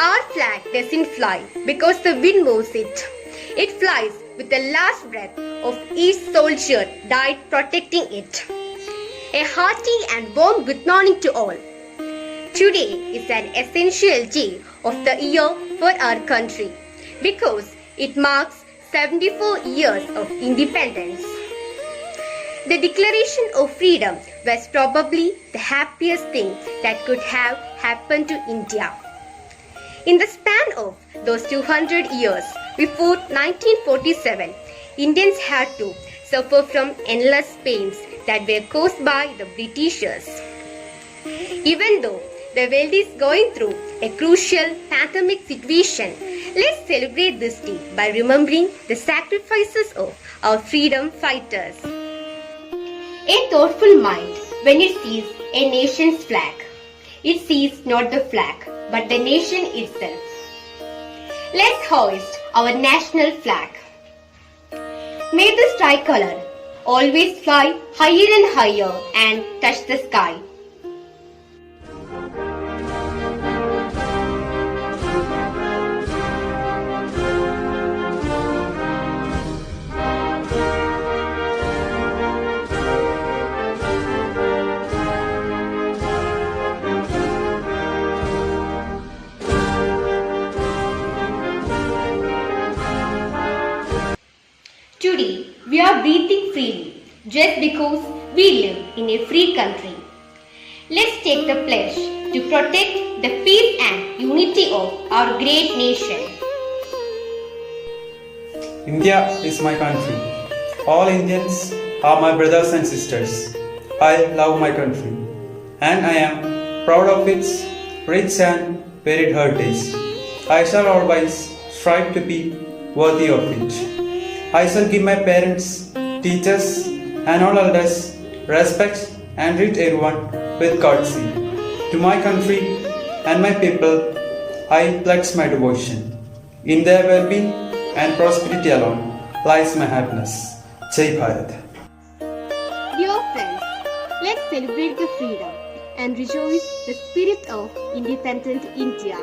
Our flag doesn't fly because the wind moves it. It flies with the last breath of each soldier died protecting it. A hearty and warm good morning to all. Today is an essential day of the year for our country because it marks 74 years of independence. The Declaration of Freedom was probably the happiest thing that could have happened to India. In the span of those 200 years before 1947, Indians had to suffer from endless pains that were caused by the Britishers. Even though the world is going through a crucial pandemic situation, let's celebrate this day by remembering the sacrifices of our freedom fighters. A thoughtful mind, when it sees a nation's flag, it sees not the flag, but the nation itself. Let's hoist our national flag. May the tricolor always fly higher and higher and touch the sky. Today, we are breathing freely just because we live in a free country. Let's take the pledge to protect the peace and unity of our great nation. India is my country. All Indians are my brothers and sisters. I love my country and I am proud of its rich and varied heritage. I shall always strive to be worthy of it. I shall give my parents, teachers and all elders respect and treat everyone with courtesy. To my country and my people, I pledge my devotion. In their well-being and prosperity alone lies my happiness. Jai Bharat. Dear friends, let's celebrate the freedom and rejoice the spirit of independent India.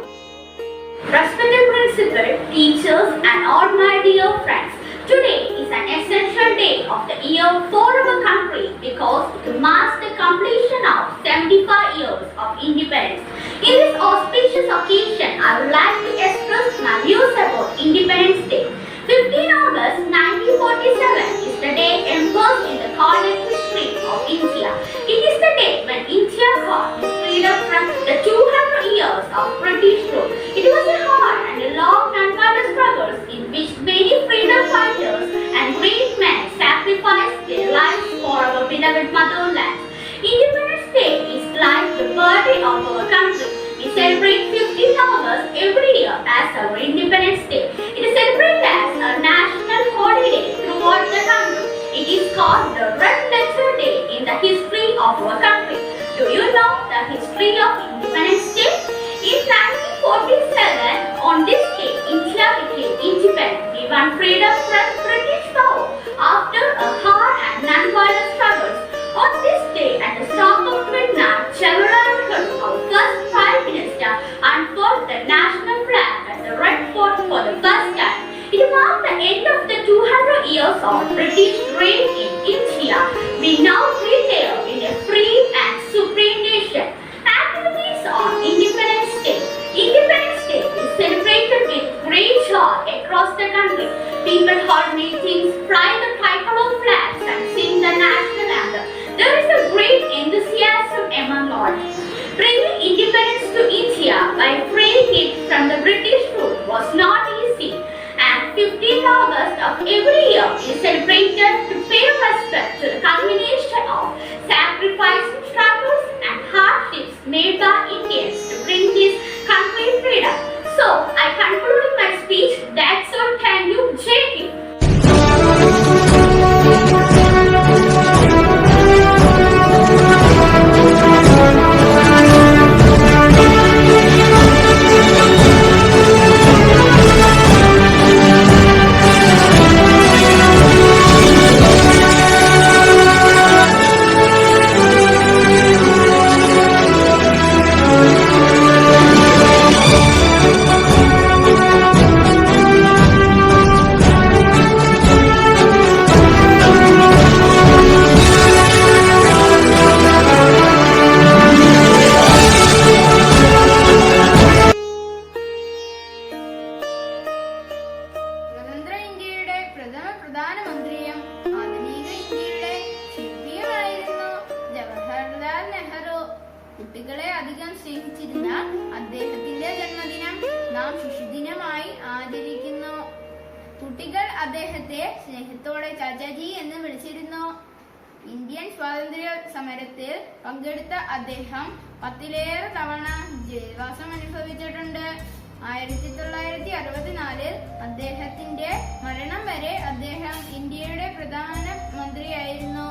Respected principal, teachers and all my dear friends, today is an essential day of the year for our country because it marks the completion of 75 years of independence. In this auspicious occasion, I would like to express my views about Independence Day. 15 August 1947 is the day embossed in the colonial history of India. It is the day when India got its freedom from the 200 years of British rule. It was a hard and a long and violent struggle in which many freedom fighters and great men sacrificed their lives for our beloved motherland. Independence Day is like the birthday of our country. We celebrate 15th August every year as our Independence Day. It is celebrated as a national holiday throughout the country. It is called the Red Letter Day in the history of our country. Do you know the history of Independence Day? In 1947, on this day, India became independent. We won freedom from British power after a hard and non-violent struggle. On this day, at the stroke of midnight, Jawaharlal Nehru, our first Prime Minister, unfurled the national flag at the Red Fort for the first time. It marked the end of the 200 years of British reign in India. We now live in a free and supreme nation. Activities on Independence Day. Independence Day is celebrated with great joy across the country. People hold meetings, fly the tricolor flags and sing the national anthem. There is a great enthusiasm among all. Bringing independence to India by freeing it from the British rule was not easy, and 15th August of every year is celebrated to pay ശിശുദിനമായി ആചരിക്കുന്നു. കുട്ടികൾ അദ്ദേഹത്തെ സ്നേഹത്തോടെ ചാച്ചാജി എന്ന് വിളിച്ചിരുന്നു. Indian സ്വാതന്ത്ര്യ സമരത്തിൽ പങ്കെടുത്ത അദ്ദേഹം 10ലേറെ തവണ ജയിൽവാസം അനുഭവിച്ചിട്ടുണ്ട്. 1964 അദ്ദേഹത്തിന്റെ മരണം വരെ അദ്ദേഹം ഇന്ത്യയുടെ പ്രധാനമന്ത്രിയായിരുന്നു.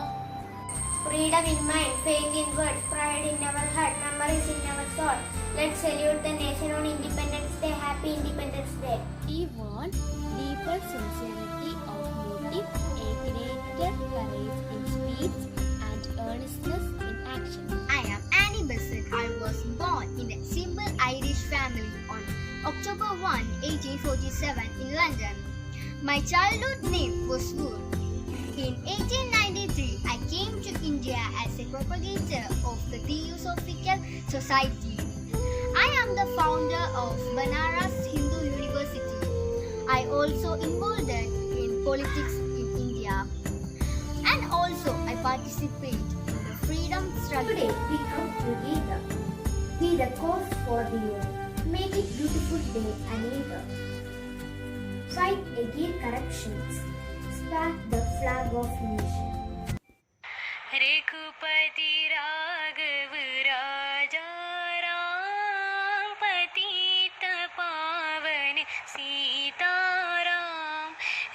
Freedom in mind, faith in words, pride in our heart, memories in our soul. Let's salute the nation on Independence Day. Happy Independence Day. We want deeper sincerity of motive, a greater courage in speech, and earnestness in action. I am Annie Bissett. I was born in a simple Irish family on October 1, 1847 in London. My childhood name was Wood. In 1893, I came to India as a propagator of the Theosophical Society. I am the founder of Banaras Hindu University. I also involved in politics in India. And also I participate in the freedom struggle. Today we come together. Be the cause for the world. Make it beautiful day and later. Fight against corruptions. Spark the flag of nation. Raghupati Raghav राजा राम पतित पावन सीताराम.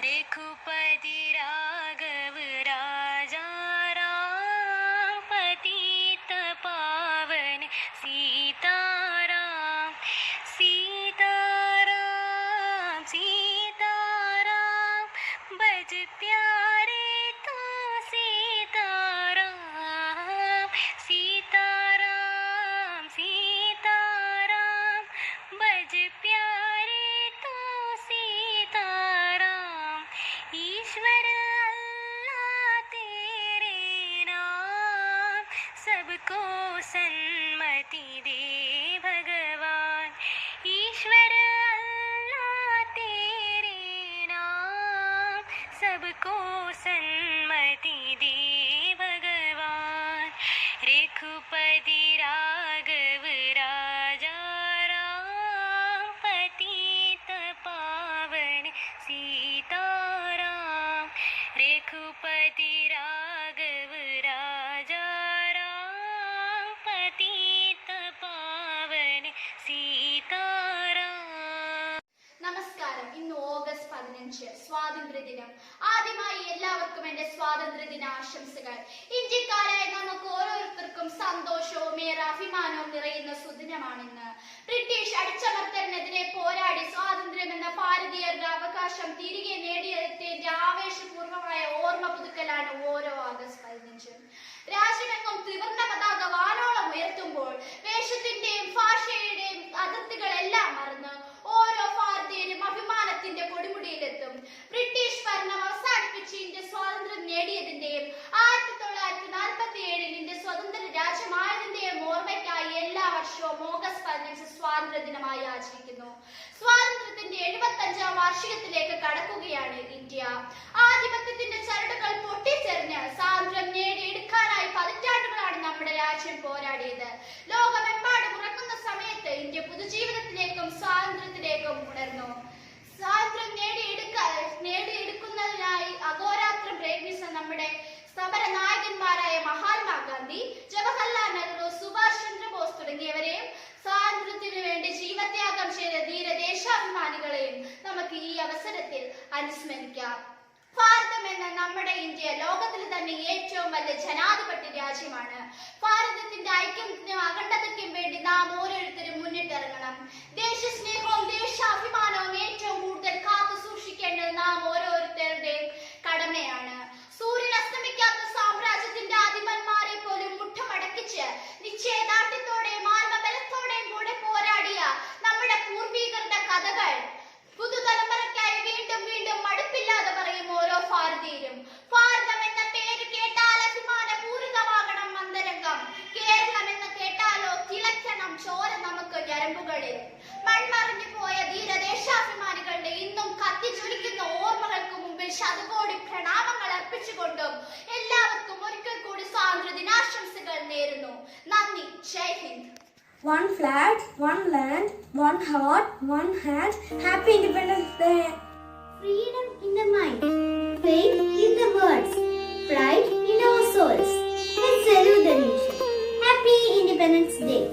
रघुपति राघव राजा राम पतित पावन सीताराम. सीताराम सीताराम बज प्यारे तो सीताराम. सीताराम सीताराम बज प्यारे तो सीताराम. ईश्वर अल्लाह तेरे नाम सबको सन्मति दे भगवान. ईश्वर अल्लाह तेरे नाम सबको सन्मति दे भगवान. रघुपति राघव राजा राम पतित पावन सीताराम. रघुपति राघव राजा राम पतित पावन सीताराम. നമസ്കാരം. ഇന്ന് ഓഗസ്റ്റ് 15 സ്വാതന്ത്ര്യദിനം. ആദ്യമായി എല്ലാവർക്കും എന്റെ സ്വാതന്ത്ര്യദിന ആശംസകൾ. ഇന്ത്യക്കാരായ നമുക്ക് ഓരോരുത്തർക്കും സന്തോഷവും ഏറെ അഭിമാനവും നിറയുന്ന സുദിനമാണിന്ന്. ബ്രിട്ടീഷ് അടിച്ചമർത്തലിനെതിരെ പോരാടി സ്വാതന്ത്ര്യം എന്ന ഭാരതീയരുടെ അവകാശം തിരികെ നേടിയെടുത്തതിന്റെ ആവേശപൂർവമായ ഓർമ്മ പുതുക്കലാണ് ഓരോ ഓഗസ്റ്റ് 15. രാജ്യമെങ്ങും ത്രിവർണ്ണ പതാക വാനോളം ഉയർത്തുമ്പോൾ വേഷത്തിന്റെയും ഭാഷയുടെയും അതിർത്തികളെല്ലാം മറന്ന് ഓരോ ഭാരതീയരും അഭിമാനത്തിന്റെ കൊടുമുടിയിലെത്തും. ബ്രിട്ടീഷ് ഭരണം അവസാനിപ്പിച്ച് ഇന്ത്യ സ്വാതന്ത്ര്യം നേടിയതിന്റെയും 1947 ഇന്ത്യ സ്വതന്ത്ര രാജ്യമായതിന്റെയും ഓർമ്മയ്ക്കായി എല്ലാ വർഷവും ഓഗസ്റ്റ് 15 സ്വാതന്ത്ര്യ ദിനമായി ആചരിക്കുന്നു. സ്വാതന്ത്ര്യത്തിന്റെ 75ാം വാർഷികത്തിലേക്ക് കടക്കുകയാണ് ഇന്ത്യ. ആധിപത്യത്തിന്റെ ചരടുകൾ പൊട്ടിച്ചെറിഞ്ഞ് സ്വാതന്ത്ര്യം നേടിയെടുക്കാനായി പതിറ്റാണ്ടുകളാണ് നമ്മുടെ രാജ്യം പോരാടിയത്. ലോകമെമ്പാടും ഉറങ്ങുന്ന സമയത്ത് ഇന്ത്യ പുതുജീവിതത്തിലേക്കും സ്വാതന്ത്ര്യത്തിലേക്കും ഉണർന്നു. സ്വാതന്ത്ര്യം നേടിയെടുക്കുന്നതിനായി അഹോരാത്രം പ്രയത്നിച്ച നമ്മുടെ സമര നായകന്മാരായ മഹാത്മാഗാന്ധി, ജവഹർലാൽ നെഹ്റു, സുഭാഷ് ചന്ദ്രബോസ് തുടങ്ങിയവരെയും സ്വാതന്ത്ര്യത്തിനു വേണ്ടി ജീവത്യാഗം ചെയ്ത ധീര ദേശാഭിമാനികളെയും നമുക്ക് ഈ അവസരത്തിൽ അനുസ്മരിക്കാം. ഭാരതം എന്ന നമ്മുടെ ഇന്ത്യ ലോകത്തിൽ തന്നെ ഏറ്റവും വലിയ ജനാധിപത്യ രാജ്യമാണ്. ഭാരതത്തിന്റെ ഐക്യത്തിനും അഖണ്ഡതയ്ക്കും വേണ്ടി നാം ഓരോരുത്തരും മുന്നിട്ടിറങ്ങണം. ദേശസ്നേഹവും ദേശാഭിമാനവും ഏറ്റവും കൂടുതൽ കാത്തു സൂക്ഷിക്കേണ്ടത് നാം ഓരോരുത്തരുടെയും കടമയാണ്. സൂര്യൻ അസ്തമിക്കാത്ത സാമ്രാജ്യത്തിന്റെ അധിപന്മാരെ പോലും മുട്ടമടക്കിച്ച് നിശ്ചയദാർഢ്യത്തോടെയും ആത്മബലത്തോടെയും കൂടെ പോരാടിയ നമ്മുടെ പൂർവികരുടെ കഥകൾ പുതുതലമുറയ്ക്കായി വീണ്ടും വീണ്ടും മടുപ്പില്ലാതെ പറയും ഓരോ ഭാരതീയരും. ഭാരതം എന്ന പേര് കേട്ടാൽ അഭിമാനപൂരിതമാകണം അന്തരംഗം. കേരളം എന്ന് കേട്ടാലോ തിളയ്ക്കണം ചോര നമുക്ക് ഞരമ്പുകളിൽ. മൺമറിഞ്ഞു പോയ ധീരദേശാഭിമാനികളുടെ ഇന്നും കത്തിജ്വലിക്കുന്ന ഓർമ്മകൾക്ക് മുമ്പിൽ ശതകോടി പ്രണാമങ്ങൾ അർപ്പിച്ചുകൊണ്ടും എല്ലാവർക്കും ഒരിക്കൽ കൂടി സ്വാതന്ത്ര്യ ദിനാശംസകൾ നേരുന്നു. നന്ദി. ജയ് Hind. One flag, one land, one heart, one hand. Happy Independence Day! Freedom in the mind, faith in the words, pride in our souls. Let's salute the nation. Happy Independence Day!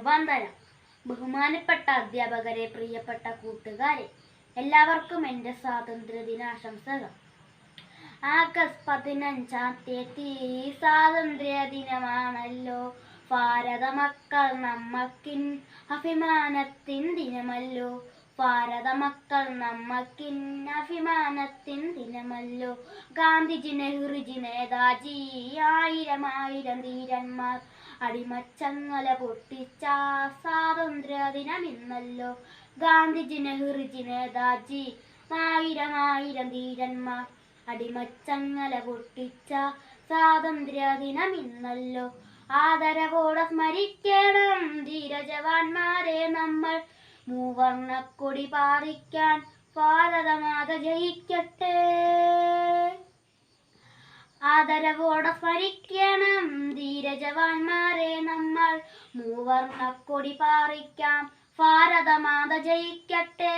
വന്ദനം. ബഹുമാനപ്പെട്ട അധ്യാപകരെ, പ്രിയപ്പെട്ട കൂട്ടുകാരെ, എല്ലാവർക്കും എൻ്റെ സ്വാതന്ത്ര്യ ദിനാശംസകൾ. ആഗസ്റ്റ് 15-ാം തീയതി സ്വാതന്ത്ര്യ ദിനമാണല്ലോ. ഭാരത മക്കൾ നമ്മക്കിൻ അഭിമാനത്തിൻ ദിനമല്ലോ. ഭാരത മക്കൾ നമ്മക്കിന്നഭിമാനത്തിൻ ദിനമല്ലോ. ഗാന്ധിജി, നെഹ്റുജി, നേതാജി, ആയിരം ആയിരം ധീരന്മാർ അടിമച്ചങ്ങല പൊട്ടിച്ച സ്വാതന്ത്ര്യ ദിനം ഇന്നല്ലോ. ഗാന്ധിജി, നെഹ്റുജി, നേതാജി, ആയിരം ആയിരം ധീരന്മാർ അടിമച്ചങ്ങല പൊട്ടിച്ച സ്വാതന്ത്ര്യ ദിനം ഇന്നല്ലോ. ആദരവോടെ സ്മരിക്കണം ധീരജവാന്മാരെ നമ്മൾ. മൂവർണ്ണക്കൊടി പാറിക്കാൻ ഭാരതമാത ജയിക്കട്ടെ. ആദരവോടെ സ്മരിക്കണം ധീരജവാന്മാരെ നമ്മൾ. മൂവർണ്ണക്കൊടി പാറിക്കാം ഭാരതമാത ജയിക്കട്ടെ.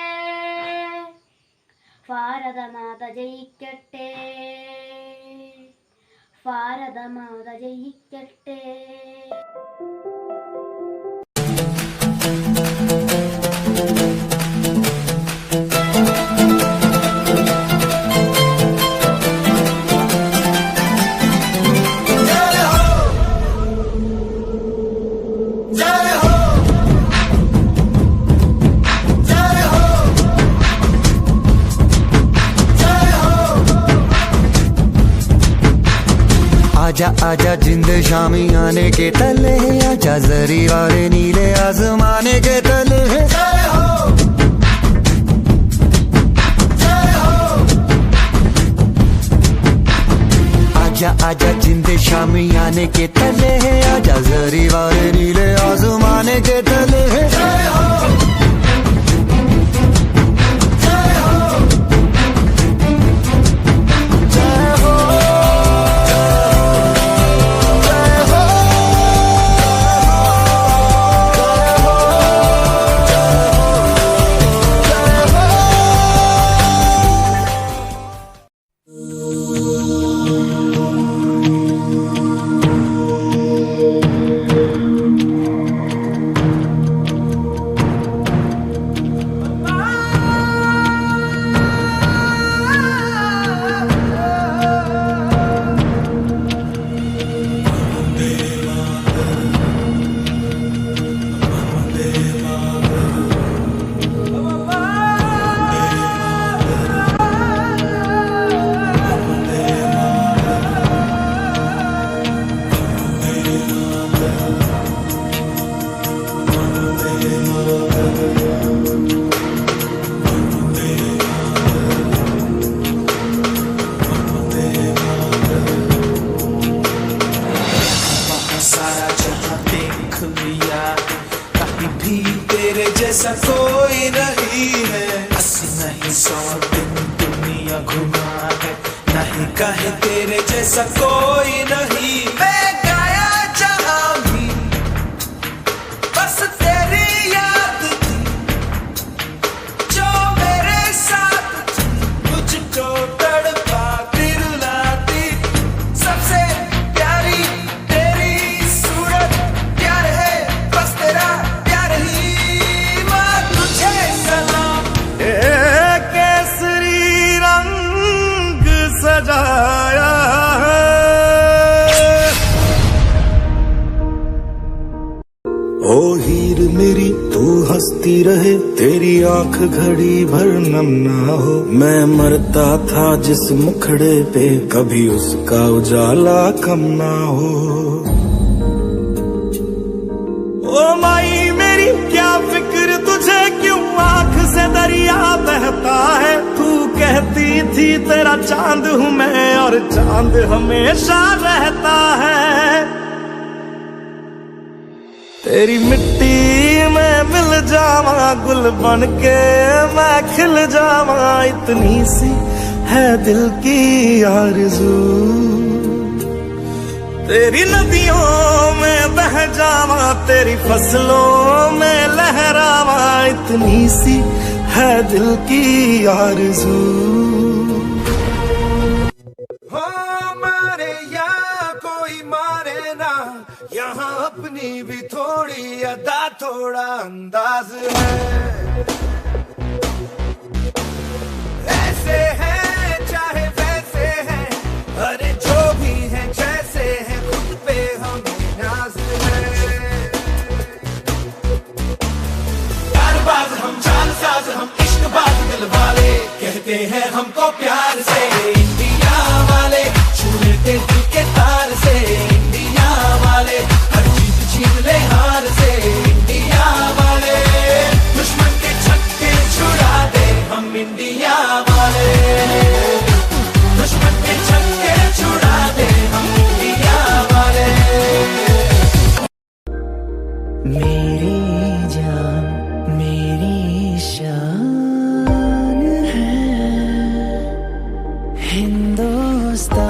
ഭാരതമാത ജയിക്കട്ടെ. ഭാരതമാത ജയിക്കട്ടെ. आजा आजा जिंद शामी आने के तले, आजा जरी वाले नीले आसमाने के तले. आजा आजा जिंद शामी आने के तले, आजा जरी वाले नीले आसमाने के तले. जैसा कोई नहीं है, 80 नहीं 100 दिन दुनिया घुमा है, नहीं कहे तेरे जैसा कोई नहीं. मैं गाया जहां भी बस तेरी याद थी, जो मेरे साथ थी, मुझको तड़पा दिलाती. सबसे प्यारी तेरी सूरत, प्यार है बस तेरा प्यार ही. केसरी रंग सजाया है. ओ हीर मेरी तू हंसती रहे, तेरी आंख घड़ी भर नम ना हो. मैं मरता था जिस मुखड़े पे, कभी उसका उजाला कम ना हो. ओ माई मेरी क्या फिक्र तुझे, क्यों आंख से दरिया बहता है. तू कहती थी तेरा चांद हूँ मैं, और चांद हमेशा रहता है. तेरी मिट्टी में मिल जावा, गुल बन के मैं खिल जावा. इतनी सी है दिल की आरज़ू, तेरी नदियों में बह जावा, तेरी फसलों में लहरावा. इतनी सी है दिल की आरज़ू. हो मारे या कोई मारे ना, यहाँ अपनी भी थोड़ी अदा थोड़ा अंदाज है. ऐसे हैं चाहे वैसे हैं, अरे जो भी हैं जैसे हैं, खुद पे हमें नाज है. कारबाज हम चालसाज हम इश्क बात दिल वाले, कहते हैं हमको प्यार से इंडिया वाले, छू लेते दिल के तार से इंडिया वाले, हर जीत छीन ले हार से इंडिया वाले, दुश्मन के छक्के छुड़ा दे हम इंडिया वाले, दुश्मन के छक्के छुड़ा दे हम इंडिया वाले। मेरी जान मेरी शान है हिंदुस्तान,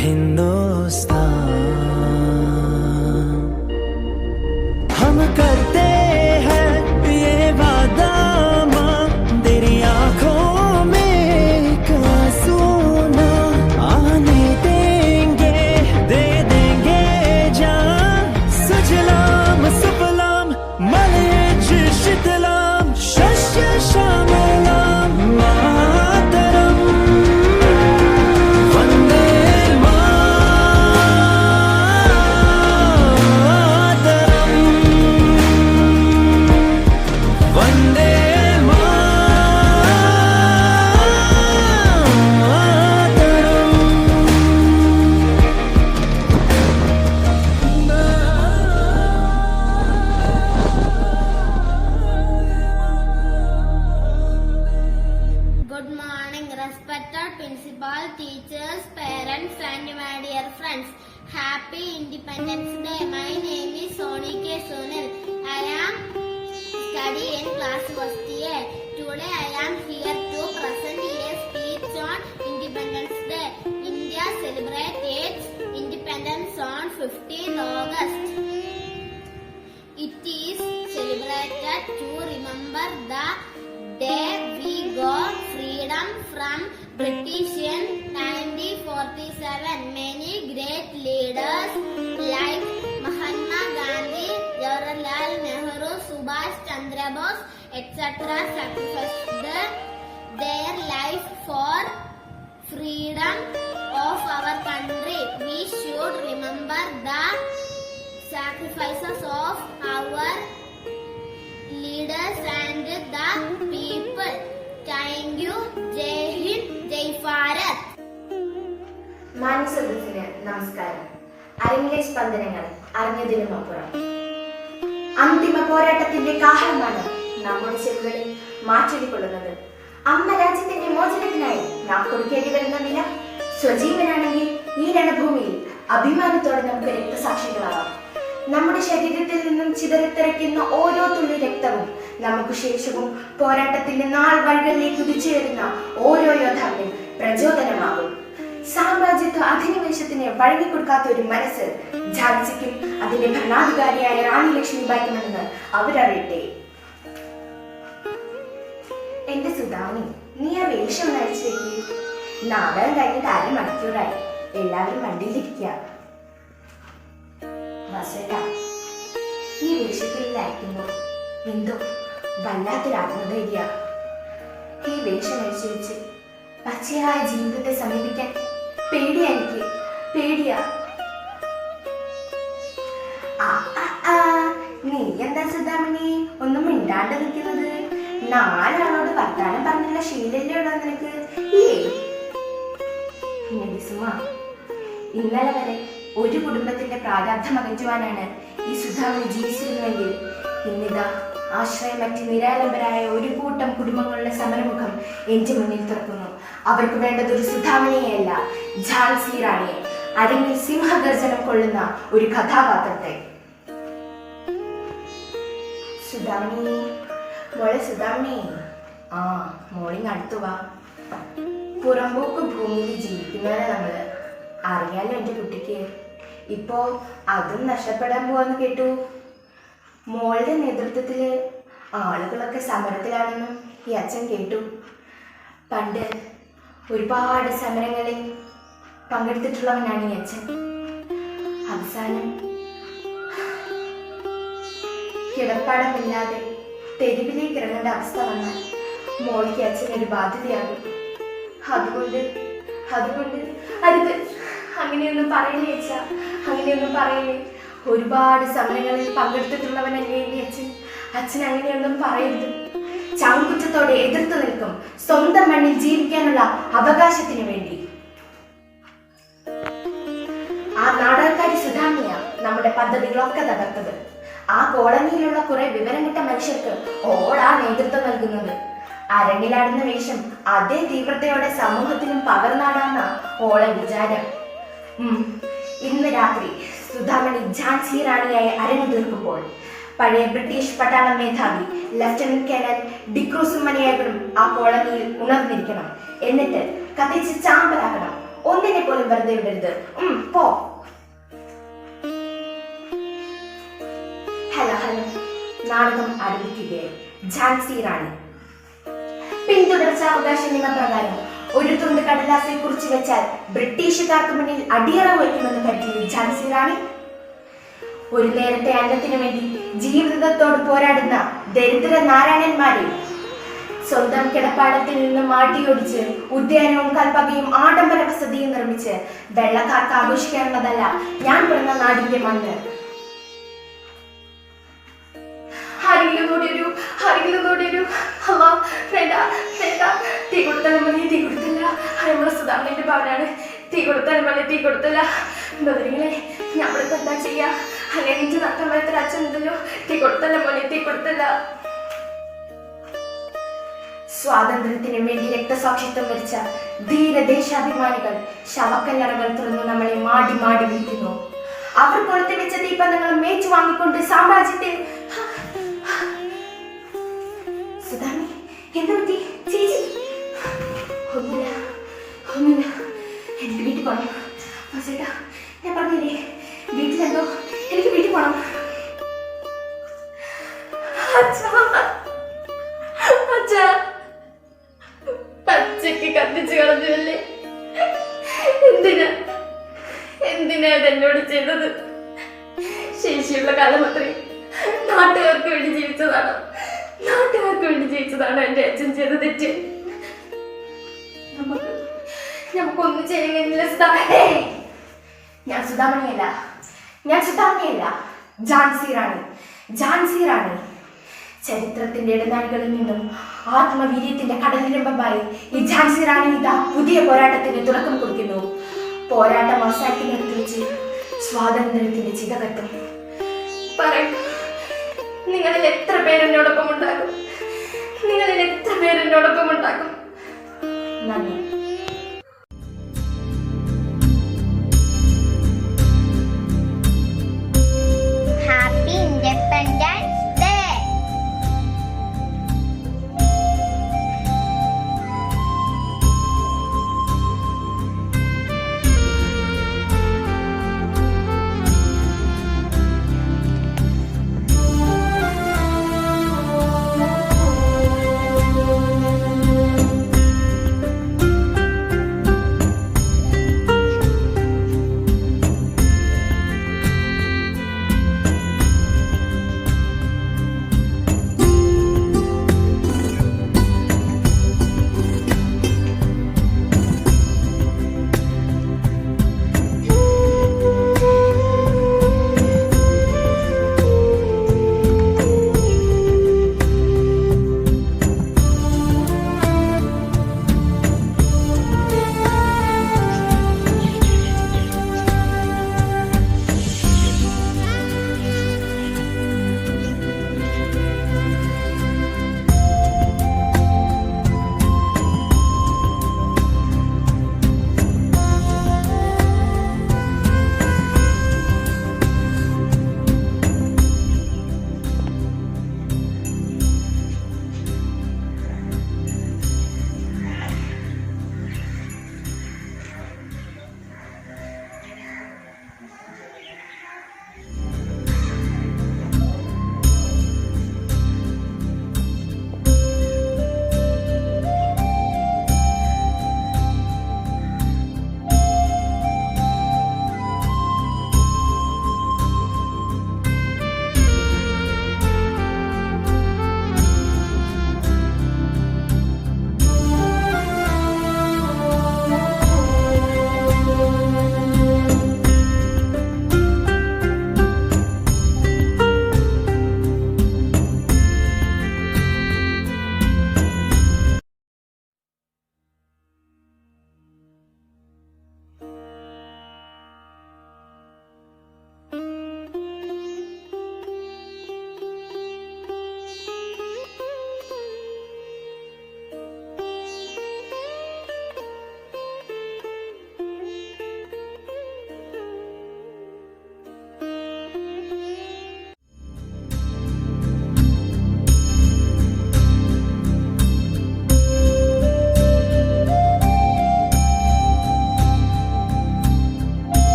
हिंदुस्तान। हम करते हैं ये वादा माँ, तेरी आँखों में एक आंसू ना आने देंगे, दे देंगे जान। सुजलाम सुफलाम मलयज शीतलाम, शस्य श्यामलाम मातरम, वंदे मातरम, वंदे Good morning, respected principal, teachers, parents, and my dear friends. Happy Independence Day. My name is Soni K. Sonal. I am studying in class first year. Today I am here to present a speech on Independence Day. India celebrates its independence on 15th August. It is celebrated to remember the day we got freedom from British in 1947. Many great leaders like Mahatma Gandhi, Jawaharlal Nehru, Subhash Chandra Bose, etc. sacrificed their life for freedom of our country. We should remember the sacrifices of our leaders and the people. Thank you. Jai Hind, Jai Bharat. മാന്യസദസ്സിന് നമസ്കാരം. അരങ്ങിലെ സ്പന്ദനങ്ങൾ അറിഞ്ഞതിനുമപ്പുറം അന്തിമ പോരാട്ടത്തിന്റെ കാഹളമാണ് നമ്മുടെ ചെവികളിൽ മാറ്റൊലിക്കൊള്ളുന്നത്. അമ്മ രാജ്യത്തിന്റെ മോചനത്തിനായി നാം കൊടുക്കേണ്ടി വരുന്ന വില സ്വജീവനാണെങ്കിൽ ഈ രണഭൂമിയിൽ അഭിമാനത്തോടെ നമുക്ക് രക്തസാക്ഷികളാവാം. നമ്മുടെ ശരീരത്തിൽ നിന്നും ചിതറിത്തെറിക്കുന്ന ഓരോ തുള്ളി രക്തവും നമുക്ക് ശേഷവും പോരാട്ടത്തിന്റെ നാൾ വഴികളിലേക്ക് കുതിച്ചുയരുന്ന ഓരോ യോദ്ധാവിനും പ്രചോദനമാകും. സാമ്രാജ്യത്വ അധിനിവേശത്തിന് വഴങ്ങിക്കൊടുക്കാത്ത ഒരു മനസ്സ് ഝാൻസിക്കും അതിന്റെ ഭരണാധികാരിയായ റാണി ലക്ഷ്മിബായിക്കുമെന്ന് അവരറിയട്ടെ. എന്റെ സുധാമി, നീ ആ വേഷം നയിച്ചു വെക്കി. നാടകം കഴിഞ്ഞിട്ട് 1/2 മണിക്കൂറായി. എല്ലാവരും വണ്ടിയിലിരിക്കുക. ഈ വേഷത്തിൽ അയക്കുമ്പോൾ എന്തോ വല്ലാത്തൊരു ആത്മധൈര്യ. ഈ വേഷം അഴിച്ചു വെച്ച് പച്ചയായ ജീവിതത്തെ സമീപിക്കാൻ പേടിയാ, എനിക്ക് പേടിയാ. നീ എന്താ സുധാമണി ഒന്നും മിണ്ടാണ്ട് നിൽക്കുന്നത്? 4 ആളോട് വർത്താനം പറഞ്ഞുള്ള ശീലല്ലേ ഉണ്ടോ നിനക്ക്? ഇന്നലെ വരെ ഒരു കുടുംബത്തിന്റെ പ്രാരാബ്ധം അകറ്റുവാനാണ് ഈ സുധാമണി ജീവിച്ചിരുന്നുവെങ്കിൽ ഇന്നിതാ ആശ്രയമറ്റ് നിരാലംബരായ ഒരു കൂട്ടം കുടുംബങ്ങളുടെ സമരമുഖം എന്റെ മുന്നിൽ തുറക്കുന്നു. അവർക്ക് വേണ്ടത് ഒരു സുധാമണിയെയല്ല, ഝാൻസി റാണിയെ, അരങ്ങിൽ സിംഹഗർജനം കൊള്ളുന്ന ഒരു കഥാപാത്രത്തെ. സുധാമണി, മോളെ സുധാമണി, മോളിങ് അടുത്തു വാ. പുറമ്പോക്ക് ഭൂമിയിൽ ജീവിക്കുന്നവരെ നമ്മള് അറിയാലോ എന്റെ കുട്ടിക്ക്. ഇപ്പോ അതും നഷ്ടപ്പെടാൻ പോവാന്ന് കേട്ടു. മോളുടെ നേതൃത്വത്തില് ആളുകളൊക്കെ സമരത്തിലാണെന്നും ഈ അച്ഛൻ കേട്ടു. പണ്ട് ഒരുപാട് സമരങ്ങളിൽ പങ്കെടുത്തിട്ടുള്ളവനാണ് ഈ അച്ഛൻ. അവസാനം കിടപ്പാടമില്ലാതെ തെരുവിലേക്ക് ഇറങ്ങേണ്ട അവസ്ഥ വന്നാൽ മോൾക്ക് അച്ഛനൊരു ബാധ്യതയാകും. അതുകൊണ്ട് അങ്ങനെയൊന്നും പറയില്ലേ അച്ഛ, അങ്ങനെയൊന്നും പറയില്ലേ. ഒരുപാട് സമരങ്ങളിൽ പങ്കെടുത്തിട്ടുള്ളവനല്ലേ ഈ അച്ഛൻ. അച്ഛൻ അങ്ങനെയൊന്നും പറയരുത്. ചങ്കുറ്റത്തോടെ എതിർത്ത് നിൽക്കും സ്വന്തം മണ്ണിൽ ജീവിക്കാനുള്ള അവകാശത്തിന് വേണ്ടി. ആ നാടകക്കാരി സുധാമിയ നമ്മുടെ പദ്ധതികളൊക്കെ തകർത്തത്. ആ കോളനിയിലുള്ള കുറെ വിവരം കിട്ട മനുഷ്യർക്ക് ഓളാ നേതൃത്വം നൽകുന്നത്. അരങ്ങിലാടുന്ന വേഷം അതേ തീവ്രതയോടെ സമൂഹത്തിനും പകർന്നാടാന്ന ഓളെ വിചാരം. ഇന്ന് രാത്രി സുധാമണി ഝാൻസി റാണിയായി അരങ്ങു തീർക്കുമ്പോൾ പഴയ ബ്രിട്ടീഷ് പട്ടാള മേധാവി ലഫ്റ്റനന്റ് കേണൽ ഡിക്രൂസും മണിയായവരും ആ കോളനിയിൽ ഉണർന്നിരിക്കണം. എന്നിട്ട് കത്തിച്ച് ചാമ്പലാക്കണം. ഒന്നിനെ പോലും വെറുതെ വിടരുത്. പോ. ഹലോ ഹലോ, നാടകം ആരംഭിക്കുകയായി. ഝാൻസി റാണി. പിന്തുടർച്ചാവകാശ നിയമപ്രകാരം ഒരു തുണ്ട് കടലാസിൽ കുറിച്ചു വെച്ചാൽ ബ്രിട്ടീഷുകാർക്ക് മുന്നിൽ അടിയറ വയ്ക്കുമെന്ന് കരുതിയ ഝാൻസി റാണി ഒരു നേരത്തെ അന്നത്തിനു വേണ്ടി ജീവിതത്തോട് പോരാടുന്ന ദരിദ്ര നാരായണന്മാരെ സ്വന്തം കിടപ്പാടത്തിൽ നിന്ന് മാട്ടിയൊടിച്ച് ഉദ്യാനവും കൽപ്പകയും ആഡംബര വസതിയും നിർമ്മിച്ച് വെള്ളക്കാർക്ക് ആഘോഷിക്കാനുള്ളതല്ല ഞാൻ പിറന്ന നാടിന്റെ മണ്ണ്. ആരെങ്കിലും കൂടി ഒരു അല്ലാ വേണ്ട വേണ്ട, തീ കൊടുത്തല്ല മതി, തീ കൊടുത്തല്ല. നമ്മളെ സുധാമണിന്റെ ഭവനാണ്. തീ കൊടുത്തല്ല മതി, തീ കൊടുത്തല്ല. ബദരിങ്ങളെ നമ്മളിപ്പോ എന്താ ചെയ്യാ? അല്ലെങ്കിൽ നഷ്ടം വരത്തിൽ അച്ഛനുണ്ടല്ലോ. തീ കൊടുത്തല്ല മോനെ, തീ കൊടുത്തല്ല. സ്വാതന്ത്ര്യത്തിന് വേണ്ടി രക്തസാക്ഷിത്വം വരിച്ച ധീരദേശാഭിമാനികൾ ശവക്കല്ലറകൾ തുറന്ന് നമ്മളെ മാടി മാടി വിളിക്കുന്നു. അവർ കൊളുത്തി വെച്ച തീപ്പന്തങ്ങളും മേച്ചു വാങ്ങിക്കൊണ്ട് സാമ്രാജ്യത്തെ സുധാമി എന്ത് പറ്റി ചേച്ചി? ഒന്നുമില്ല, എനിക്ക് വീട്ടിൽ പോണം. ചേട്ടാ ഞാൻ പറഞ്ഞില്ലേ വീട്ടിലെന്തോ, എനിക്ക് വീട്ടിൽ പോണം. പച്ചക്ക് കത്തിച്ചു കളഞ്ഞല്ലേ? എന്തിനാ ഇതെന്നോട് ചെയ്തത്? ശേഷിയുള്ള കാലം അത്രയും നാട്ടുകാർക്ക് വേണ്ടി ജീവിച്ചതാണ് എന്റെ അച്ഛൻ ചെയ്ത തെറ്റ്. നമുക്കൊന്നും ചെയ്യുന്നില്ല. ഞാൻ സുധാമണിയല്ല, ഝാൻസി റാണി. ചരിത്രത്തിന്റെ ഇടനാഴികളിൽ നിന്നും ആത്മവീര്യത്തിന്റെ കടലിരമ്പമായി ഈ ഝാൻസി റാണി ഇതാ പുതിയ പോരാട്ടത്തിന് തുടക്കം കുറിക്കുന്നു. പോരാട്ടം അവസാനിക്കുന്നിടത്ത് വെച്ച് സ്വാതന്ത്ര്യത്തിന്റെ ചിതകത്തും. പറയൂ, നിങ്ങളിൽ എത്ര പേരെന്നോടൊപ്പം ഉണ്ടാകും? നന്ദി. Happy independence day.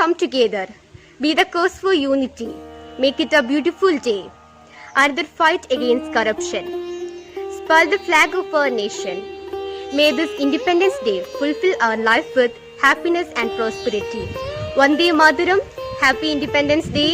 come together. Be the cause for unity. Make it a beautiful day. Another fight against corruption. Spoil the flag of our nation. May this Independence Day fulfill our life with happiness and prosperity. Vande Mataram. Happy Independence Day.